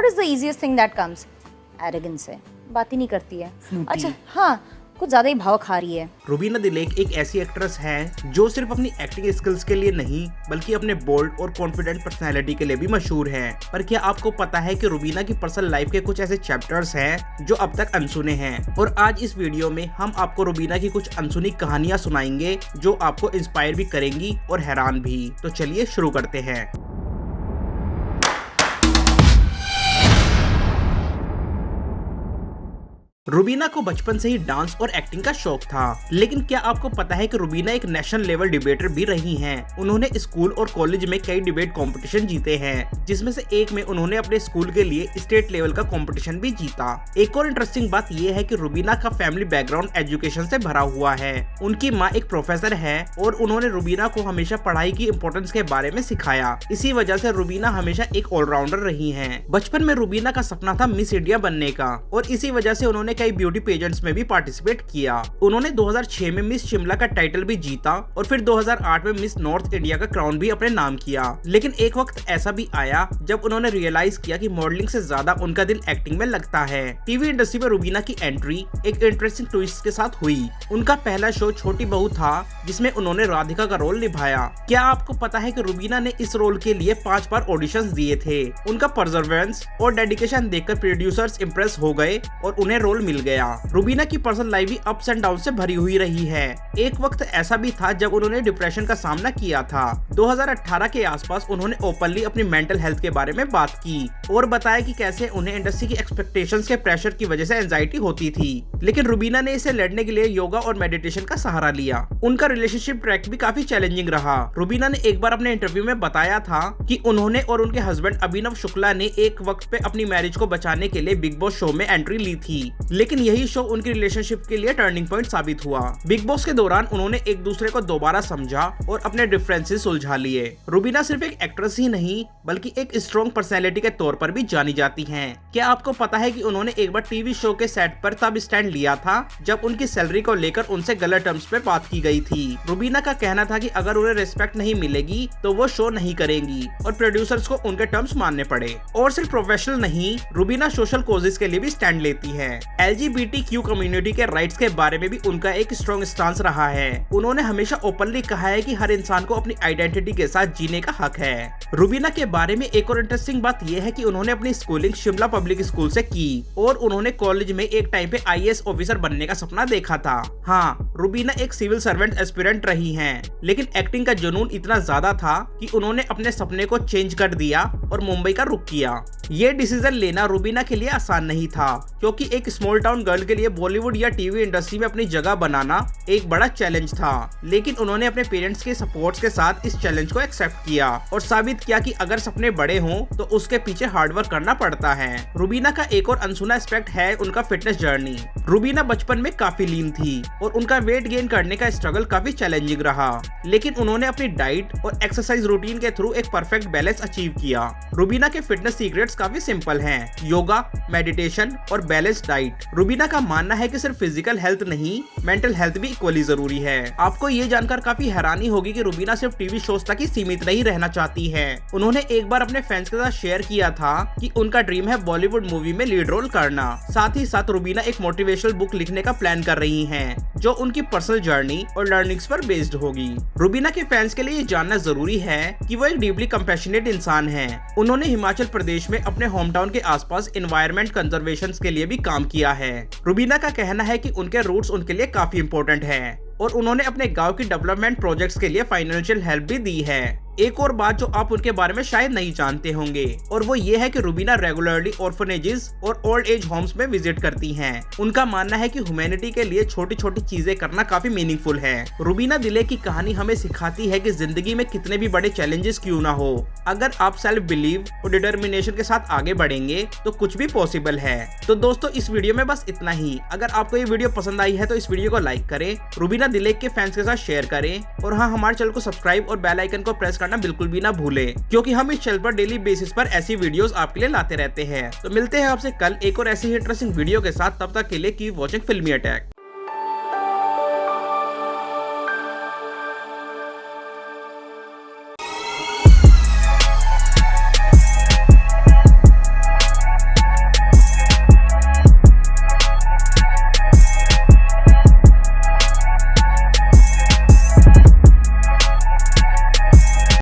What is the easiest thing that comes? Arrogance से बात ही नहीं करती है। अच्छा हाँ, कुछ ज्यादा ही भाव खा रही है। रुबीना दिलेक एक ऐसी एक्ट्रेस है जो सिर्फ अपनी एक्टिंग स्किल्स के लिए नहीं बल्कि अपने बोल्ड और कॉन्फिडेंट पर्सनैलिटी के लिए भी मशहूर है। पर क्या आपको पता है कि रुबीना की पर्सनल लाइफ के कुछ ऐसे चैप्टर्स हैं जो अब तक अनसुने हैं? और आज इस वीडियो में हम आपको रुबीना की कुछ अनसुनी कहानियां सुनाएंगे जो आपको इंस्पायर भी करेंगी और हैरान भी। तो चलिए शुरू करते हैं। रुबीना को बचपन से ही डांस और एक्टिंग का शौक था, लेकिन क्या आपको पता है कि रुबीना एक नेशनल लेवल डिबेटर भी रही हैं। उन्होंने स्कूल और कॉलेज में कई डिबेट कंपटीशन जीते हैं, जिसमें से एक में उन्होंने अपने स्कूल के लिए स्टेट लेवल का कंपटीशन भी जीता। एक और इंटरेस्टिंग बात यह है कि रुबीना का फैमिली बैकग्राउंड एजुकेशन से भरा हुआ है। उनकी माँ एक प्रोफेसर है और उन्होंने रुबीना को हमेशा पढ़ाई की इम्पोर्टेंस के बारे में सिखाया। इसी वजह से रुबीना हमेशा एक ऑलराउंडर रही है। बचपन में रुबीना का सपना था मिस इंडिया बनने का और इसी वजह से उन्होंने कई ब्यूटी पेजेंट्स में भी पार्टिसिपेट किया। उन्होंने 2006 में मिस शिमला का टाइटल भी जीता और फिर 2008 में मिस नॉर्थ इंडिया का क्राउन भी अपने नाम किया। लेकिन एक वक्त ऐसा भी आया जब उन्होंने रियलाइज किया कि मॉडलिंग से ज्यादा उनका दिल एक्टिंग में लगता है। टीवी इंडस्ट्री में रुबीना की एंट्री एक इंटरेस्टिंग ट्विस्ट के साथ हुई। उनका पहला शो छोटी बहू था जिसमें उन्होंने राधिका का रोल निभाया। क्या आपको पता है कि रुबीना ने इस रोल के लिए 5 बार ऑडिशंस दिए थे? उनका परसेवरेंस और डेडिकेशन देखकर प्रोड्यूसर्स इंप्रेस हो गए और उन्हें रोल मिल गया। रुबीना की पर्सनल लाइफ भी अप्स एंड डाउन से भरी हुई रही है। एक वक्त ऐसा भी था जब उन्होंने डिप्रेशन का सामना किया था। 2018 के आसपास उन्होंने ओपनली अपनी मेंटल हेल्थ के बारे में बात की और बताया कि कैसे उन्हें इंडस्ट्री की एक्सपेक्टेशंस के प्रेशर की वजह से एंजाइटी होती थी। लेकिन रुबीना ने इसे लड़ने के लिए योगा और मेडिटेशन का सहारा लिया। उनका रिलेशनशिप ट्रैक भी काफी चैलेंजिंग रहा। रुबीना ने एक बार अपने इंटरव्यू में बताया था कि उन्होंने और उनके हस्बैंड अभिनव शुक्ला ने एक वक्त पे अपनी मैरिज को बचाने के लिए बिग बॉस शो में एंट्री ली थी, लेकिन यही शो उनकी रिलेशनशिप के लिए टर्निंग पॉइंट साबित हुआ। बिग बॉस के दौरान उन्होंने एक दूसरे को दोबारा समझा और अपने डिफरेंसेस सुलझा लिए। रुबीना सिर्फ एक एक्ट्रेस ही नहीं बल्कि एक स्ट्रॉन्ग पर्सनैलिटी के तौर पर भी जानी जाती हैं। क्या आपको पता है कि उन्होंने एक बार टीवी शो के सेट पर तब स्टैंड लिया था जब उनकी सैलरी को लेकर उनसे गलत टर्म्स पे बात की गई थी। रुबीना का कहना था कि अगर उन्हें रिस्पेक्ट नहीं मिलेगी तो वो शो नहीं करेंगी और प्रोड्यूसर्स को उनके टर्म्स मानने पड़े। और सिर्फ प्रोफेशनल नहीं, रुबीना सोशल कॉजेज के लिए भी स्टैंड लेती है। LGBTQ कम्युनिटी के राइट्स के बारे में भी उनका एक स्ट्रॉन्ग स्टांस रहा है। उन्होंने हमेशा ओपनली कहा है कि हर इंसान को अपनी आइडेंटिटी के साथ जीने का हक है। रुबीना के बारे में एक और इंटरेस्टिंग बात यह है कि उन्होंने अपनी स्कूलिंग शिमला पब्लिक स्कूल से की और उन्होंने कॉलेज में एक टाइम पे IAS ऑफिसर बनने का सपना देखा था। हाँ, रुबीना एक सिविल सर्वेंट एस्पिरेंट रही हैं, लेकिन एक्टिंग का जुनून इतना ज्यादा था कि उन्होंने अपने सपने को चेंज कर दिया और मुंबई का रुख किया। ये डिसीजन लेना रुबीना के लिए आसान नहीं था, क्योंकि एक स्मॉल टाउन गर्ल के लिए बॉलीवुड या टीवी इंडस्ट्री में अपनी जगह बनाना एक बड़ा चैलेंज था। लेकिन उन्होंने अपने पेरेंट्स के सपोर्ट के साथ इस चैलेंज को एक्सेप्ट किया और साबित किया कि अगर सपने बड़े हों तो उसके पीछे हार्डवर्क करना पड़ता है। रुबीना का एक और अनसुना एस्पेक्ट है उनका फिटनेस जर्नी। रुबीना बचपन में काफी लीन थी और उनका वेट गेन करने का स्ट्रगल काफी चैलेंजिंग रहा, लेकिन उन्होंने अपनी डाइट और एक्सरसाइज रूटीन के थ्रू एक परफेक्ट बैलेंस अचीव किया। रुबीना के फिटनेस सीक्रेट्स काफी सिंपल हैं: योगा, मेडिटेशन और बैलेंस्ड डाइट। रुबीना का मानना है कि सिर्फ फिजिकल हेल्थ नहीं, मेंटल हेल्थ भी इक्वली जरूरी है। आपको ये जानकर काफी हैरानी होगी कि रुबीना सिर्फ टीवी शोज तक ही सीमित नहीं रहना चाहती है। उन्होंने एक बार अपने फैंस के साथ शेयर किया था कि उनका ड्रीम है बॉलीवुड मूवी में लीड रोल करना। साथ ही साथ रुबीना एक मोटिवेशनल बुक लिखने का प्लान कर रही हैं, जो उनकी पर्सनल जर्नी और लर्निंग्स पर बेस्ड होगी। रुबीना के फैंस के लिए ये जानना जरूरी है कि वो एक डीपली कंपैशनेट इंसान है। उन्होंने हिमाचल प्रदेश में अपने होम टाउन के आसपास एनवायरनमेंट कंजर्वेशन के लिए भी काम किया है। रुबीना का कहना है कि उनके रूट्स उनके लिए काफी इम्पोर्टेंट है और उन्होंने अपने गांव की डेवलपमेंट प्रोजेक्ट्स के लिए फाइनेंशियल हेल्प भी दी है। एक और बात जो आप उनके बारे में शायद नहीं जानते होंगे और वो ये है कि रुबीना रेगुलरली ऑर्फनेजेस और ओल्ड एज होम्स में विजिट करती हैं। उनका मानना है कि ह्यूमैनिटी के लिए छोटी छोटी चीजें करना काफी मीनिंगफुल है। रुबीना दिलेक की कहानी हमें सिखाती है कि जिंदगी में कितने भी बड़े चैलेंजेस क्यों ना हो, अगर आप सेल्फ बिलीव और डिटर्मिनेशन के साथ आगे बढ़ेंगे तो कुछ भी पॉसिबल है। तो दोस्तों, इस वीडियो में बस इतना ही। अगर आपको ये वीडियो पसंद आई है तो इस वीडियो को लाइक करें, रुबीना दिलेक के फैंस के साथ शेयर करें और हाँ, हमारे चैनल को सब्सक्राइब और बेल आइकन को प्रेस करना बिल्कुल भी ना भूलें, क्योंकि हम इस चैनल पर डेली बेसिस पर ऐसी वीडियोस आपके लिए लाते रहते हैं। तो मिलते हैं आपसे कल एक और ऐसी ही इंटरेस्टिंग वीडियो के साथ। तब तक के लिए कीप वॉचिंग फिल्मी अटैक।